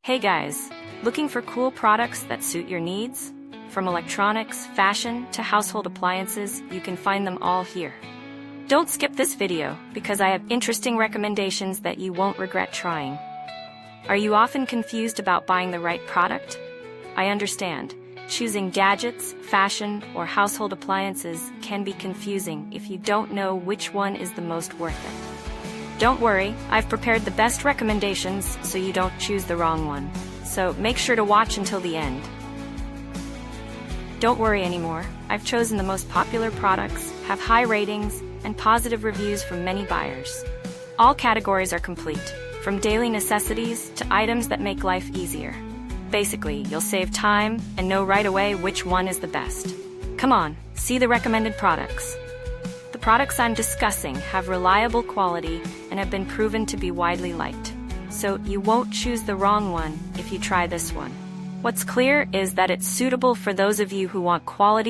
Hey guys, looking for cool products that suit your needs? From electronics, fashion, to household appliances, you can find them all here. Don't skip this video, because I have interesting recommendations that you won't regret trying. Are you often confused about buying the right product? I understand. Choosing gadgets, fashion, or household appliances can be confusing if you don't know which one is the most worth it. Don't worry, I've prepared the best recommendations so you don't choose the wrong one. So make sure to watch until the end. Don't worry anymore, I've chosen the most popular products, have high ratings, and positive reviews from many buyers. All categories are complete, from daily necessities to items that make life easier. Basically, you'll save time and know right away which one is the best. Come on, see the recommended products. The products I'm discussing have reliable quality and have been proven to be widely liked. So you won't choose the wrong one if you try this one. What's clear is that it's suitable for those of you who want quality